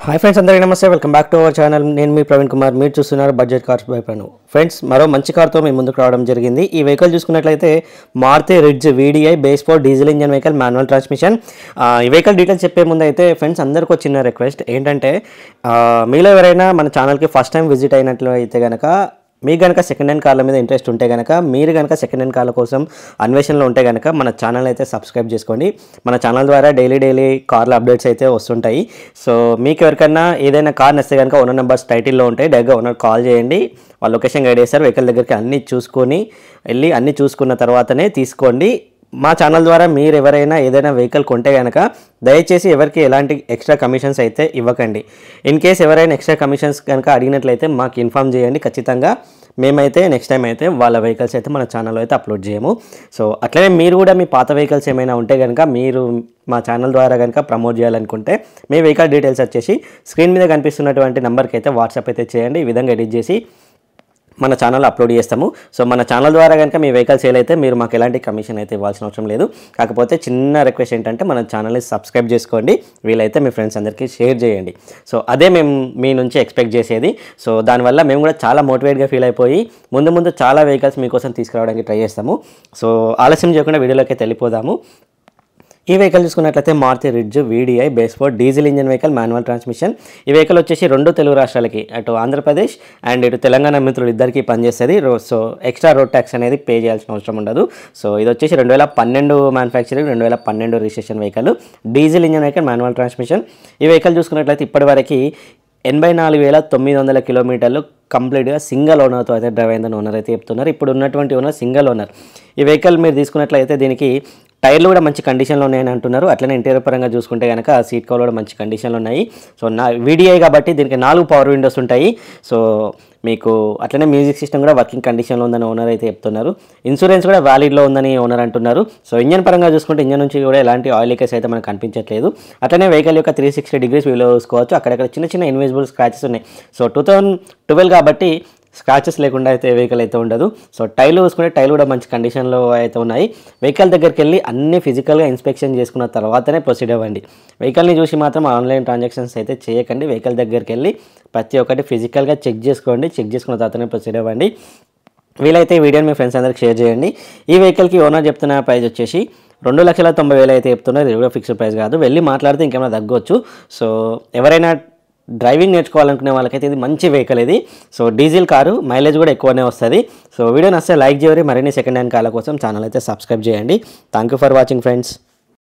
Hi friends, అందరికీ నమస్తే. Welcome back to our channel. నేను మీ ప్రవీణ్ కుమార్. మీరు చూస్తున్నారు బడ్జెట్ కార్స్ బై ప్రను. ఫ్రెండ్స్, మరో మంచి కార్తో మేము ముందుకు రావడం జరిగింది. ఈ వెహికల్ చూసుకున్నట్లయితే Maruti Ritz VDI base 4 diesel engine vehicle, manual transmission. ఈ వెహికల్ డీటెయిల్స్ చెప్పే ముందు అయితే ఫ్రెండ్స్ అందరికీ చిన్న రిక్వెస్ట్ ఏంటంటే, మీలో ఎవరైనా మన ఛానల్కి ఫస్ట్ టైం విజిట్ అయినట్లు అయితే కనుక, మీకు కనుక సెకండ్ హ్యాండ్ కార్ల మీద ఇంట్రెస్ట్ ఉంటే కనుక, మీరు కనుక సెకండ్ హ్యాండ్ కార్ల కోసం అన్వేషణలో ఉంటే కనుక మన ఛానల్ అయితే సబ్స్క్రైబ్ చేసుకోండి. మన ఛానల్ ద్వారా డైలీ కార్ల అప్డేట్స్ అయితే వస్తుంటాయి. సో మీకు ఎవరికైనా ఏదైనా కార్ నచ్చితే కనుక ఓనర్ నెంబర్స్ టైటిల్లో ఉంటాయి. డైరెక్ట్గా ఓనర్ కాల్ చేయండి, వాళ్ళ లొకేషన్ గైడ్ చేస్తారు. వెహికల్ దగ్గరికి అన్నీ చూసుకున్న తర్వాతనే తీసుకోండి. మా ఛానల్ ద్వారా మీరు ఎవరైనా ఏదైనా వెహికల్ కొంటే కనుక దయచేసి ఎవరికి ఎలాంటి ఎక్స్ట్రా కమిషన్స్ అయితే ఇవ్వకండి. ఇన్ కేస్ ఎవరైనా ఎక్స్ట్రా కమిషన్స్ కనుక అడిగినట్లయితే మాకు ఇన్ఫామ్ చేయండి. ఖచ్చితంగా మేమైతే నెక్స్ట్ టైం అయితే వాళ్ళ వెహికల్స్ అయితే మన ఛానల్లో అయితే అప్లోడ్ చేయము. సో అట్లనే మీరు కూడా మీ పాత వెహికల్స్ ఏమైనా ఉంటే కనుక మీరు మా ఛానల్ ద్వారా కనుక ప్రమోట్ చేయాలనుకుంటే మీ వెహికల్ డీటెయిల్స్ వచ్చేసి స్క్రీన్ మీద కనిపిస్తున్నటువంటి నెంబర్కి అయితే వాట్సాప్ అయితే చేయండి. ఈ విధంగా ఎడిట్ చేసి మన ఛానల్లో అప్లోడ్ చేస్తాము. సో మన ఛానల్ ద్వారా కనుక మీ వెహికల్ సేల్ అయితే మీరు మాకు ఎలాంటి కమిషన్ అయితే ఇవ్వాల్సిన అవసరం లేదు. కాకపోతే చిన్న రిక్వెస్ట్ ఏంటంటే, మన ఛానల్ని సబ్స్క్రైబ్ చేసుకోండి, వీలైతే మీ ఫ్రెండ్స్ అందరికీ షేర్ చేయండి. సో అదే మేము మీ నుంచి ఎక్స్పెక్ట్ చేసేది. సో దానివల్ల మేము కూడా చాలా మోటివేట్గా ఫీల్ అయిపోయి ముందు చాలా వెహికల్స్ మీకోసం తీసుకురావడానికి ట్రై చేస్తాము. సో ఆలస్యం చేయకుండా వీడియోలోకి అయితే వెళ్ళిపోదాము. ఈ వెహికల్ చూసుకున్నట్లయితే Maruti Ritz VDI base 4 diesel engine vehicle, manual transmission. ఈ వెహికల్ వచ్చేసి 2 తెలుగు రాష్ట్రాలకి, అటు ఆంధ్రప్రదేశ్ అండ్ ఇటు తెలంగాణ మిత్రులు ఇద్దరికి పనిచేస్తుంది. సో ఎక్స్ట్రా రోడ్ ట్యాక్స్ అనేది పే చేయాల్సిన అవసరం ఉండదు. సో ఇది వచ్చేసి 2012 manufacturing, 2012 registration vehicle, diesel engine vehicle, manual transmission. ఈ వెహికల్ చూసుకున్నట్లయితే ఇప్పటివరకు 84,900 కిలోమీటర్లు కంప్లీట్గా సింగిల్ ఓనర్తో అయితే డ్రైవ్ అయిందని ఓనర్ అయితే చెప్తున్నారు. ఇప్పుడు ఉన్నటువంటి ఓనర్ సింగిల్ ఓనర్. ఈ వెహికల్ మీరు తీసుకున్నట్లయితే దీనికి టైర్లు కూడా మంచి కండిషన్లో ఉన్నాయని అంటున్నారు. అట్లనే ఇంటీరియర్ పరంగా చూసుకుంటే కనుక సీట్ కవర్లు కూడా మంచి కండిషన్లో ఉన్నాయి. సో VDI కాబట్టి దీనికి 4 పవర్ విండోస్ ఉంటాయి. సో మీకు అట్లనే మ్యూజిక్ సిస్టమ్ కూడా వర్కింగ్ కండిషన్లో ఉందని ఓనర్ అయితే చెప్తున్నారు. ఇన్సూరెన్స్ కూడా వ్యాలిడ్లో ఉందని ఓనర్ అంటున్నారు. సో ఇంజన్ పరంగా చూసుకుంటే ఇంజన్ నుంచి కూడా ఎలాంటి ఆయిల్ లీకేజ్ అయితే మనకు కనిపించట్లేదు. అట్లనే వెహికల్ యొక్క 360 డిగ్రీస్ వ్యూలో చూసుకోవచ్చు. అక్కడక్కడ చిన్న ఇన్విజిబుల్ స్క్రాచెస్ ఉన్నాయి. సో 2012 కాబట్టి స్క్రాచెస్ లేకుండా అయితే వెహికల్ అయితే ఉండదు. సో టైర్లు చూసుకుంటే టైర్లు కూడా మంచి కండిషన్లో అయితే ఉన్నాయి. వెహికల్ దగ్గరికి వెళ్ళి అన్ని ఫిజికల్గా ఇన్స్పెక్షన్ చేసుకున్న తర్వాతనే ప్రొసీడ్ అవ్వండి. వెహికల్ని చూసి మాత్రం ఆన్లైన్ ట్రాన్సాక్షన్స్ అయితే చేయకండి. వెహికల్ దగ్గరికి వెళ్ళి ప్రతి ఒక్కటి ఫిజికల్గా చెక్ చేసుకోండి. చెక్ చేసుకున్న తర్వాతనే ప్రొసీడ్ అవ్వండి. వీలైతే ఈ వీడియోని మీ ఫ్రెండ్స్ అందరికి షేర్ చేయండి. ఈ వెహికల్కి ఓనర్ చెప్తున్న ప్రైస్ వచ్చేసి 2,90,000 అయితే చెప్తున్నారు. ఇది కూడా ఫిక్స్డ్ ప్రైస్ కాదు, వెళ్ళి మాట్లాడితే ఇంకేమైనా తగ్గొచ్చు. సో ఎవరైనా డ్రైవింగ్ నేర్చుకోవాలనుకునే వాళ్ళకైతే ఇది మంచి వెహికల్ ఇది. సో డీజిల్ కారు, మైలేజ్ కూడా ఎక్కువనే వస్తుంది. సో వీడియో నచ్చితే లైక్ చేయండి. మరిన్ని సెకండ్ హ్యాండ్ కార్ల కోసం ఛానల్ అయితే సబ్స్క్రైబ్ చేయండి. Thank you for watching friends.